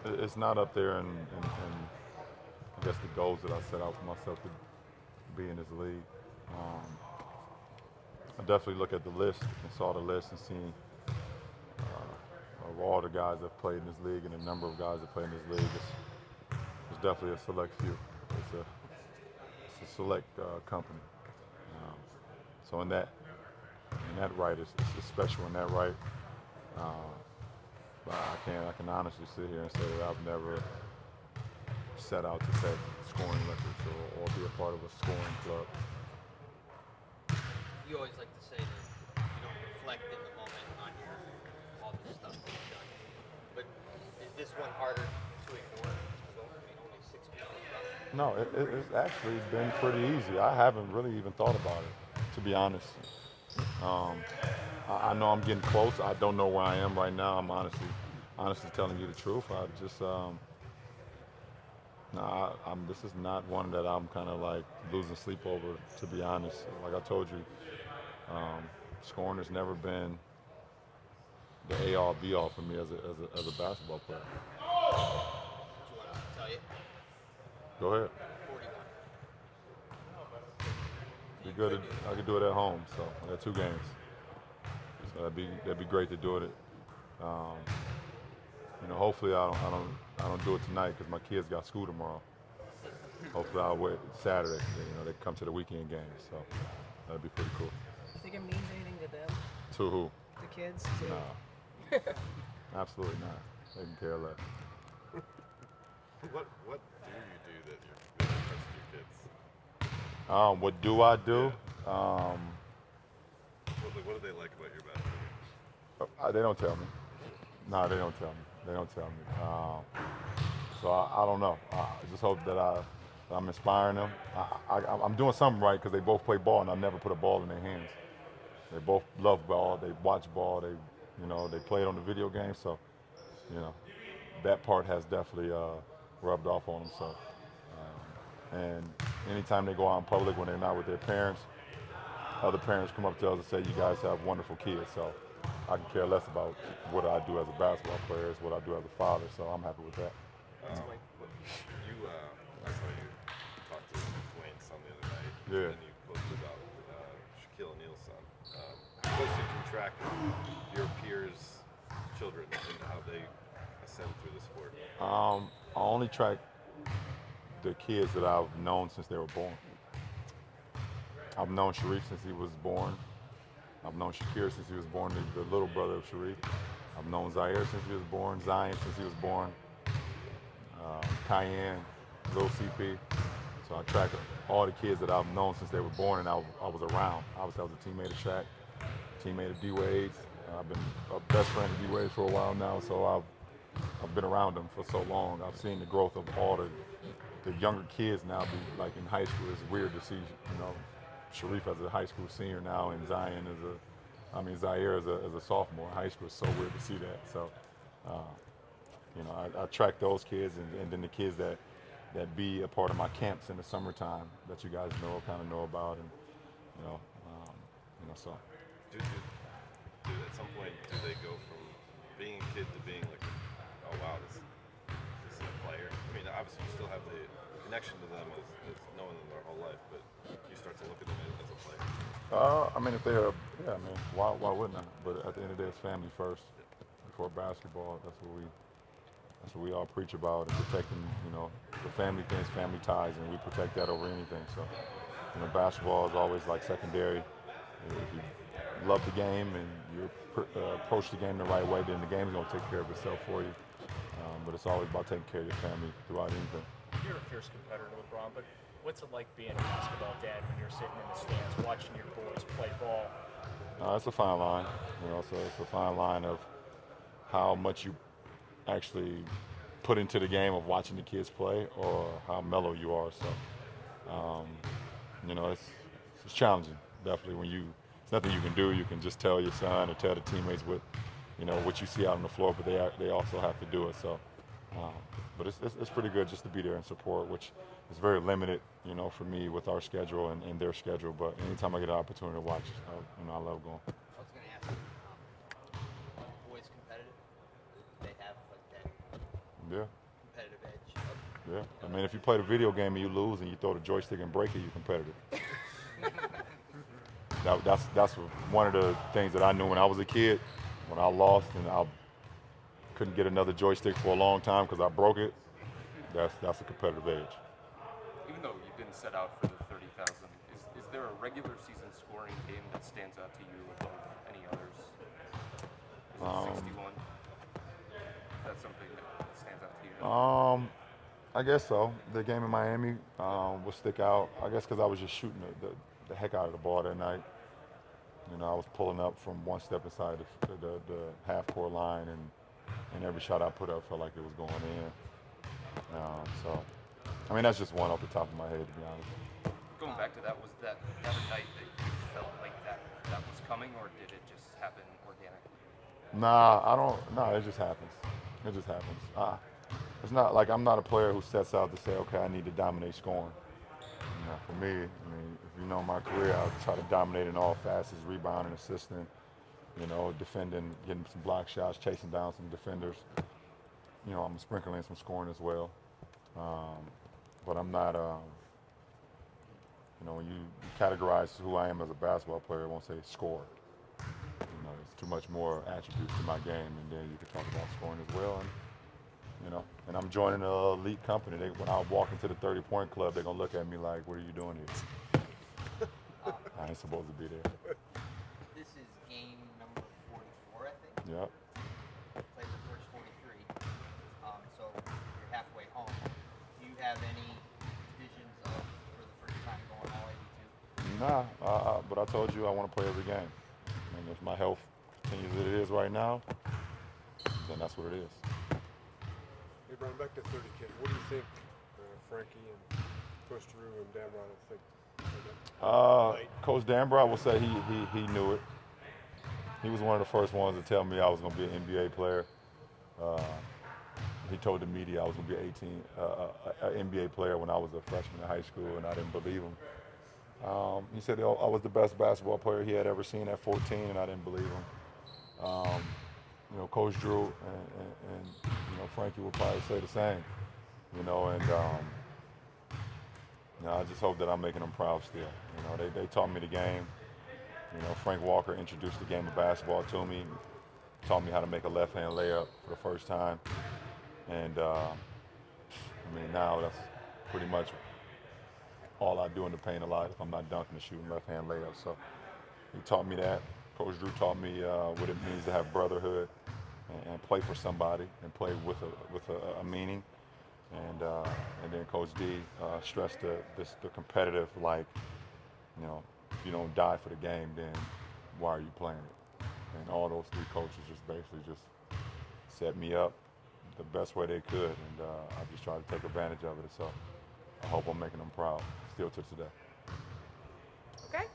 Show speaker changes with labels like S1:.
S1: It's not up there in I guess the goals that I set out for myself to be in this league. Um, I definitely look at the list and saw the list and seen of all the guys that played in this league and the number of guys that play in this league. It's definitely a select few. It's a select company. Um, so in that right, it's special in that right. Uh, but I can honestly sit here and say that I've never set out to set scoring records or be a part of a scoring club.
S2: You always like to say that you don't reflect in the moment on all the stuff that you've done. But is this one harder to ignore? Only 6 people.
S1: No, it's actually been pretty easy. I haven't really even thought about it, to be honest. Um, I know I'm getting close. I don't know where I am right now. I'm honestly telling you the truth. I just no, this is not one that I'm kind of like losing sleep over, to be honest. Like I told you, scoring has never been the A-all, B-all for me as a basketball player.
S2: Do you want us to tell you?
S1: Go ahead.
S2: 41.
S1: Be good. I could do it at home, so I got 2 games. So that'd be great to do it. Hopefully I don't do it tonight because my kids got school tomorrow. Hopefully I'll wait Saturday. They come to the weekend games, so that'd be pretty cool.
S3: Do you think it means anything to them?
S1: To who?
S3: The kids?
S1: No, absolutely not. They can care less.
S4: What do you do that you're really impressed with your kids?
S1: What do I do?
S4: What do they like about your basketball?
S1: They don't tell me. No, they don't tell me. They don't tell me. So I don't know. I just hope that I'm inspiring them. I'm doing something right because they both play ball, and I never put a ball in their hands. They both love ball. They watch ball. They play it on the video game. So, that part has definitely rubbed off on them. So, and anytime they go out in public when they're not with their parents, other parents come up to us and say, "You guys have wonderful kids." So, I can care less about what I do as a basketball player, is what I do as a father. So, I'm happy with that.
S4: I saw you talk to Dwayne Son the other night.
S1: Yeah.
S4: And you posted about Shaquille O'Neal's son. How close you can track your peers' children and how they ascend through the sport?
S1: I only track the kids that I've known since they were born. I've known Sharif since he was born. I've known Shakir since he was born, the little brother of Sharif. I've known Zaire since he was born, Zion since he was born, Cayenne, Lil CP. So I track all the kids that I've known since they were born and I was around. Obviously, I was a teammate of Shaq, teammate of D-Wade's. I've been a best friend of D-Wade's for a while now, so I've been around them for so long. I've seen the growth of all the younger kids now be like in high school. It's weird to see, Sharif as a high school senior now and Zion Zaire as a sophomore in high school. It's so weird to see that. So, I track those kids and then the kids that be a part of my camps in the summertime that you guys kind of know about, and so.
S4: At some point, do they go from being a kid to being like, oh wow, this is a player? I mean, obviously you still have the connection to them as knowing them their whole life, but you start to look at them as a player.
S1: If they're, why wouldn't I? But at the end of the day, it's family first before basketball. That's what we all preach about, and protecting, the family things, family ties, and we protect that over anything. So, basketball is always like secondary. If you love the game and you approach the game the right way, then the game's going to take care of itself for you. But it's always about taking care of your family throughout anything.
S5: You're a fierce competitor, LeBron, but what's it like being a basketball dad when you're sitting in the stands watching your boys play ball?
S1: It's a fine line, so it's a fine line of how much you actually put into the game of watching the kids play or how mellow you are. So, it's challenging, definitely, when it's nothing you can do. You can just tell your son or tell the teammates what you see out on the floor, but they also have to do it. So, but it's pretty good just to be there and support, which is very limited, for me with our schedule and their schedule. But anytime I get an opportunity to watch, I love going.
S2: I was going to ask you, boys competitive? They have like that?
S1: Yeah. Yeah. I mean, if you play the video game and you lose and you throw the joystick and break it, you're competitive. That's one of the things that I knew when I was a kid. When I lost and I couldn't get another joystick for a long time because I broke it, that's a competitive edge.
S6: Even though you didn't set out for the 30,000, is there a regular season scoring game that stands out to you above any others? Is it 61? Is that something that stands out to you?
S1: I guess so. The game in Miami will stick out. I guess because I was just shooting the heck out of the ball that night. You know, I was pulling up from one step inside the half-court line, and every shot I put up felt like it was going in. So, I mean, that's just one off the top of my head, to be honest.
S6: Going back to that, was that a night that you felt like that was coming, or did it just happen organically?
S1: Nah, it just happens. It just happens. It's not like I'm not a player who sets out to say, okay, I need to dominate scoring. You know, for me, I mean, if you know my career, I try to dominate in all facets, rebounding, assisting, you know, defending, getting some block shots, chasing down some defenders. You know, I'm sprinkling in some scoring as well. But I'm not, you know, when you categorize who I am as a basketball player, I won't say score. You know, there's too much more attributes to my game, and then you can talk about scoring as well. And, you know, and I'm joining an elite company. When I walk into the 30-point club, they're going to look at me like, what are you doing here? I ain't supposed to be there.
S2: This is game number 44, I think.
S1: Yep.
S2: Played the first 43. So you're halfway home. Do you have any visions of, for the first time, going all 82?
S1: Nah, but I told you I want to play every game. And if my health continues as it is right now, then that's what it is.
S7: Hey, Brian, back to 30K. What do you think Frankie and Coach Drew and Dan Brown will think?
S1: Coach Danbrow will say he knew it. He was one of the first ones to tell me I was going to be an NBA player. He told the media I was going to be an NBA player when I was a freshman in high school, and I didn't believe him. He said I was the best basketball player he had ever seen at 14, and I didn't believe him. You know, Coach Drew and you know, Frankie will probably say the same. You know, and you know, I just hope that I'm making them proud still. You know, they taught me the game. You know, Frank Walker introduced the game of basketball to me, taught me how to make a left-hand layup for the first time. And I mean, now that's pretty much all I do in the paint a lot if I'm not dunking and shooting left-hand layups. So he taught me that. Coach Drew taught me what it means to have brotherhood and play for somebody and play with a meaning. And then Coach D stressed the competitive, like, you know, if you don't die for the game, then why are you playing it? And all those three coaches just basically just set me up the best way they could, and I just try to take advantage of it. So I hope I'm making them proud still to today.
S3: Okay.